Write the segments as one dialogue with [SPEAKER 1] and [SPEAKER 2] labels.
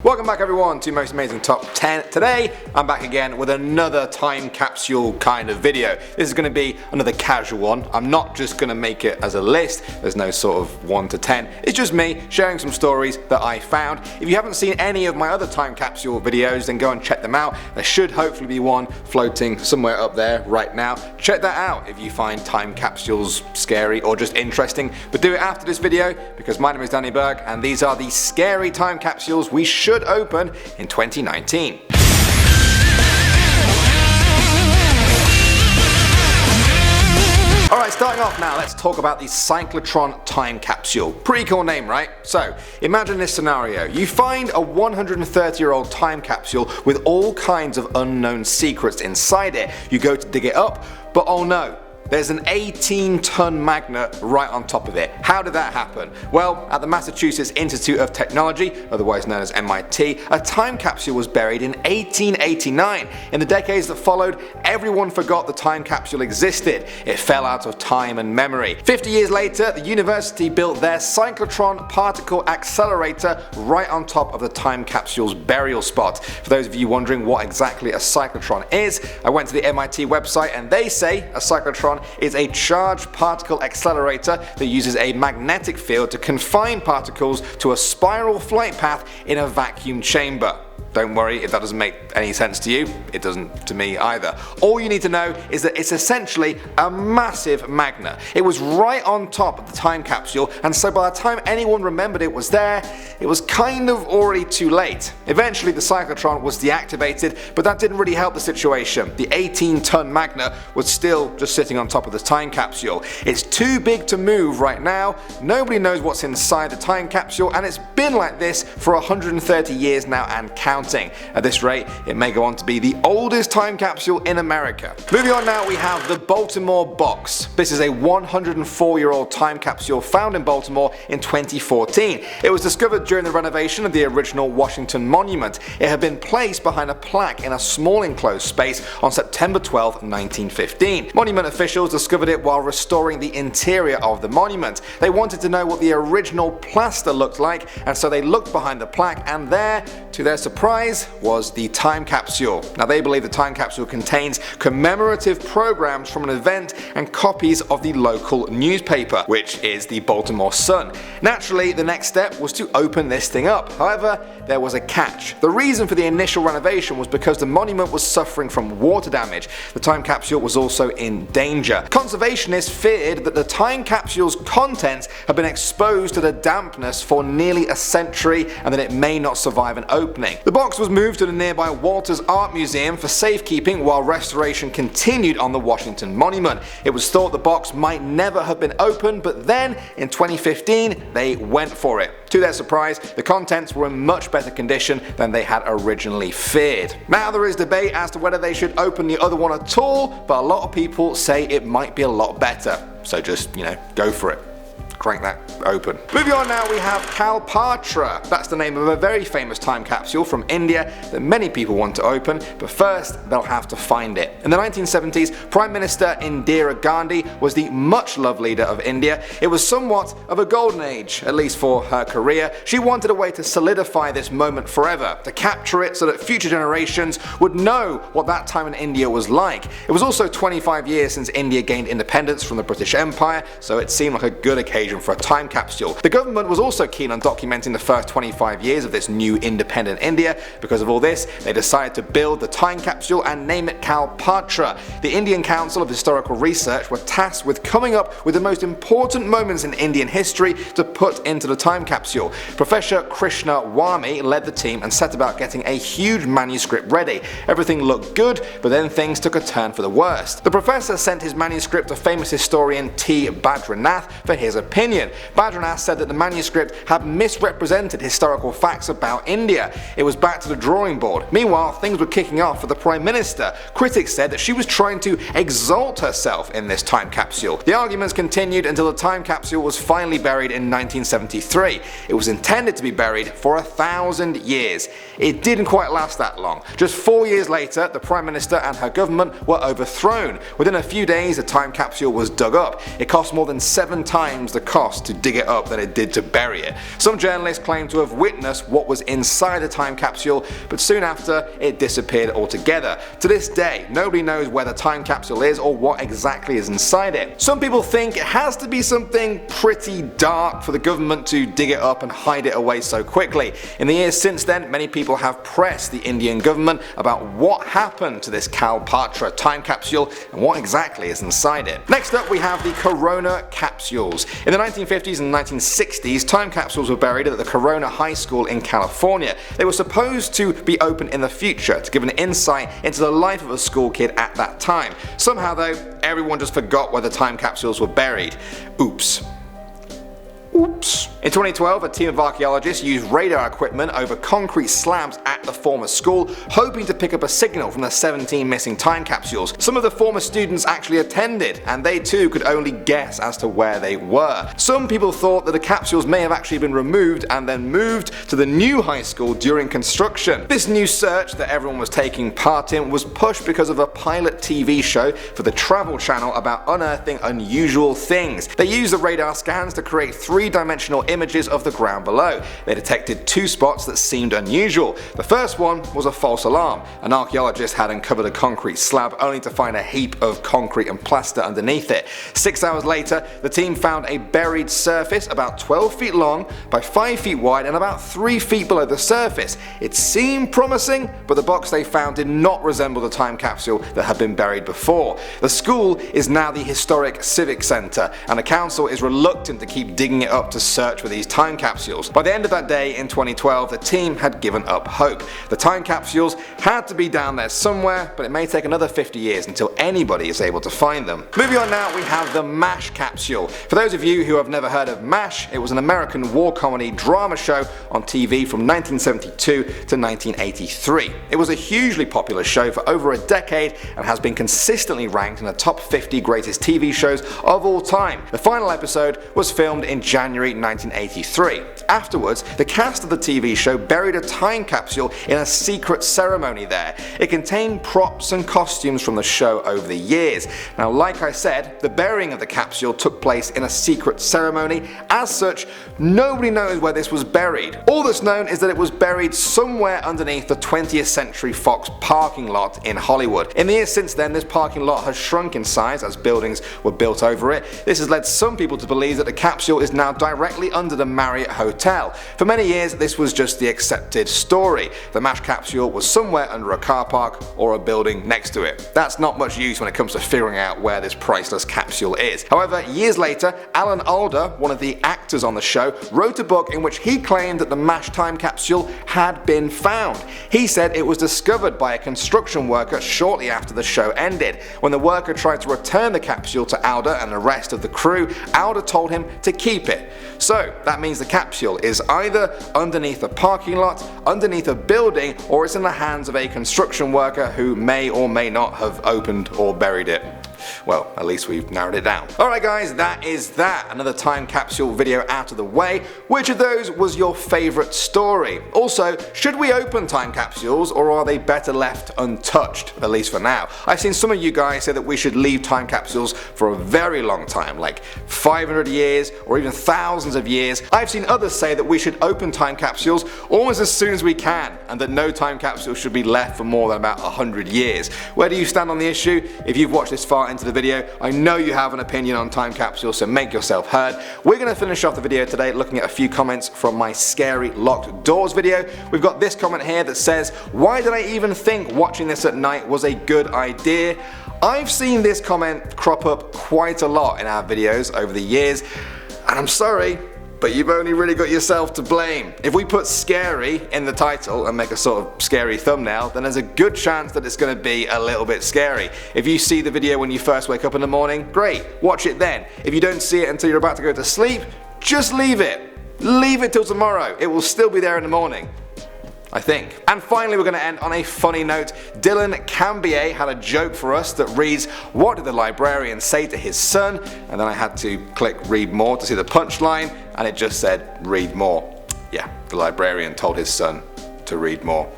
[SPEAKER 1] Welcome back everyone to Most Amazing Top 10. Today I'm back again with another time capsule kind of video. This is going to be another casual one. I'm not just going to make it as a list. There's no sort of 1 to 10. It's just me sharing some stories that I found. If you haven't seen any of my other time capsule videos, then go and check them out. There should hopefully be one floating somewhere up there right now. Check that out if you find time capsules scary or just interesting. But do it after this video because my name is Danny Burke and these are the scary time capsules we should open in 2019. Alright, starting off now, let's talk about the Cyclotron time capsule. Pretty cool name, right? So, imagine this scenario. You find a 130-year-old time capsule with all kinds of unknown secrets inside it. You go to dig it up, but oh no, there's an 18-ton magnet right on top of it. How did that happen? Well, at the Massachusetts Institute of Technology, otherwise known as MIT, a time capsule was buried in 1889. In the decades that followed, everyone forgot the time capsule existed. It fell out of time and memory. 50 years later, the university built their Cyclotron particle accelerator right on top of the time capsule's burial spot. For those of you wondering what exactly a cyclotron is, I went to the MIT website and they say a cyclotron is a charged particle accelerator that uses a magnetic field to confine particles to a spiral flight path in a vacuum chamber. Don't worry if that doesn't make any sense to you, it doesn't to me either. All you need to know is that it's essentially a massive magnet. It was right on top of the time capsule, and so by the time anyone remembered it was there, it was kind of already too late. Eventually the cyclotron was deactivated, but that didn't really help the situation. The 18-ton magnet was still just sitting on top of the time capsule. It's too big to move right now, nobody knows what's inside the time capsule, and it's been like this for 130 years now and counting. At this rate, it may go on to be the oldest time capsule in America. Moving on now, we have the Baltimore Box. This is a 104-year-old time capsule found in Baltimore in 2014. It was discovered during the renovation of the original Washington Monument. It had been placed behind a plaque in a small enclosed space on September 12, 1915. Monument officials discovered it while restoring the interior of the monument. They wanted to know what the original plaster looked like, and so they looked behind the plaque, and there, to their surprise, was the time capsule. Now they believe the time capsule contains commemorative programs from an event and copies of the local newspaper, which is the Baltimore Sun. Naturally, the next step was to open this thing up. However, there was a catch. The reason for the initial renovation was because the monument was suffering from water damage. The time capsule was also in danger. Conservationists feared that the time capsule's contents had been exposed to the dampness for nearly a century and that it may not survive an opening. The box was moved to the nearby Walters Art Museum for safekeeping while restoration continued on the Washington Monument. It was thought the box might never have been opened, but then in 2015 they went for it. To their surprise, the contents were in much better condition than they had originally feared. Now there is debate as to whether they should open the other one at all, but a lot of people say it might be a lot better. So just, go for it. Crank that open. Moving on now, we have Patra. That's the name of a very famous time capsule from India that many people want to open, but first they'll have to find it. In the 1970s, Prime Minister Indira Gandhi was the much loved leader of India. It was somewhat of a golden age, at least for her career. She wanted a way to solidify this moment forever, to capture it so that future generations would know what that time in India was like. It was also 25 years since India gained independence from the British Empire, so it seemed like a good occasion for a time capsule. The government was also keen on documenting the first 25 years of this new independent India. Because of all this, they decided to build the time capsule and name it Patra. The Indian Council of Historical Research were tasked with coming up with the most important moments in Indian history to put into the time capsule. Professor Krishna Wami led the team and set about getting a huge manuscript ready. Everything looked good, but then things took a turn for the worst. The professor sent his manuscript to famous historian T. Badranath for his opinion. Badranath said that the manuscript had misrepresented historical facts about India. It was back to the drawing board. Meanwhile, things were kicking off for the Prime Minister. Critics said that she was trying to exalt herself in this time capsule. The arguments continued until the time capsule was finally buried in 1973. It was intended to be buried for 1,000 years. It didn't quite last that long. Just 4 years later, the Prime Minister and her government were overthrown. Within a few days, the time capsule was dug up. It cost more than 7 times the cost to dig it up than it did to bury it. Some journalists claim to have witnessed what was inside the time capsule, but soon after it disappeared altogether. To this day, nobody knows where the time capsule is or what exactly is inside it. Some people think it has to be something pretty dark for the government to dig it up and hide it away so quickly. In the years since then, many people have pressed the Indian government about what happened to this Patra time capsule and what exactly is inside it. Next up, we have the Corona capsules. In the 1950s and 1960s, time capsules were buried at the Corona High School in California. They were supposed to be opened in the future to give an insight into the life of a school kid at that time. Somehow though, everyone just forgot where the time capsules were buried. Oops. In 2012, a team of archaeologists used radar equipment over concrete slabs at the former school, hoping to pick up a signal from the 17 missing time capsules. Some of the former students actually attended, and they too could only guess as to where they were. Some people thought that the capsules may have actually been removed and then moved to the new high school during construction. This new search that everyone was taking part in was pushed because of a pilot TV show for the Travel Channel about unearthing unusual things. They used the radar scans to create three-dimensional images of the ground below. They detected two spots that seemed unusual. The first one was a false alarm. An archaeologist had uncovered a concrete slab only to find a heap of concrete and plaster underneath it. 6 hours later, the team found a buried surface about 12 feet long by 5 feet wide and about 3 feet below the surface. It seemed promising, but the box they found did not resemble the time capsule that had been buried before. The school is now the historic civic center, and the council is reluctant to keep digging it up to search for these time capsules. By the end of that day in 2012, the team had given up hope. The time capsules had to be down there somewhere, but it may take another 50 years until anybody is able to find them. Moving on now, we have the MASH capsule. For those of you who have never heard of MASH, it was an American war comedy drama show on TV from 1972 to 1983. It was a hugely popular show for over a decade and has been consistently ranked in the top 50 greatest TV shows of all time. The final episode was filmed in January 1983. Afterwards, the cast of the TV show buried a time capsule in a secret ceremony there. It contained props and costumes from the show over the years. Now, like I said, the burying of the capsule took place in a secret ceremony. As such, nobody knows where this was buried. All that's known is that it was buried somewhere underneath the 20th Century Fox parking lot in Hollywood. In the years since then, this parking lot has shrunk in size as buildings were built over it. This has led some people to believe that the capsule is now directly under the Marriott Hotel. For many years, this was just the accepted story. The MASH capsule was somewhere under a car park or a building next to it. That's not much use when it comes to figuring out where this priceless capsule is. However, years later, Alan Alda, one of the actors on the show, wrote a book in which he claimed that the MASH time capsule had been found. He said it was discovered by a construction worker shortly after the show ended. When the worker tried to return the capsule to Alda and the rest of the crew, Alda told him to keep it. So that means the capsule is either underneath a parking lot, underneath a building, or it's in the hands of a construction worker who may or may not have opened or buried it. Well, at least we've narrowed it down. Alright guys, that is that. Another time capsule video out of the way. Which of those was your favourite story? Also, should we open time capsules or are they better left untouched, at least for now? I've seen some of you guys say that we should leave time capsules for a very long time, like 500 years or even thousands of years. I've seen others say that we should open time capsules almost as soon as we can, and that no time capsule should be left for more than about 100 years. Where do you stand on the issue? If you've watched this far into the video, I know you have an opinion on time capsules, so make yourself heard. We're going to finish off the video today looking at a few comments from my scary locked doors video. We've got this comment here that says, why did I even think watching this at night was a good idea? I've seen this comment crop up quite a lot in our videos over the years, and I'm sorry, but you've only really got yourself to blame. If we put scary in the title and make a sort of scary thumbnail, then there's a good chance that it's going to be a little bit scary. If you see the video when you first wake up in the morning, great, watch it then. If you don't see it until you're about to go to sleep, just leave it. Leave it till tomorrow. It will still be there in the morning, I think. And finally, we're going to end on a funny note. Dylan Cambier had a joke for us that reads, what did the librarian say to his son? And then I had to click read more to see the punchline, and it just said read more. Yeah, the librarian told his son to read more.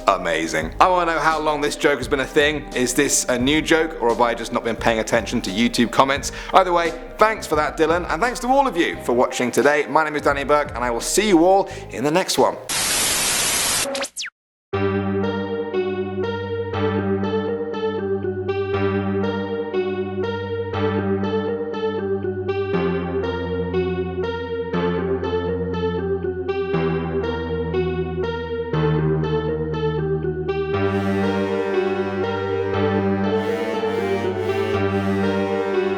[SPEAKER 1] amazing. I want to know how long this joke has been a thing. Is this a new joke, or have I just not been paying attention to YouTube comments? Either way, thanks for that, Dylan, and thanks to all of you for watching today. My name is Danny Burke, and I will see you all in the next one.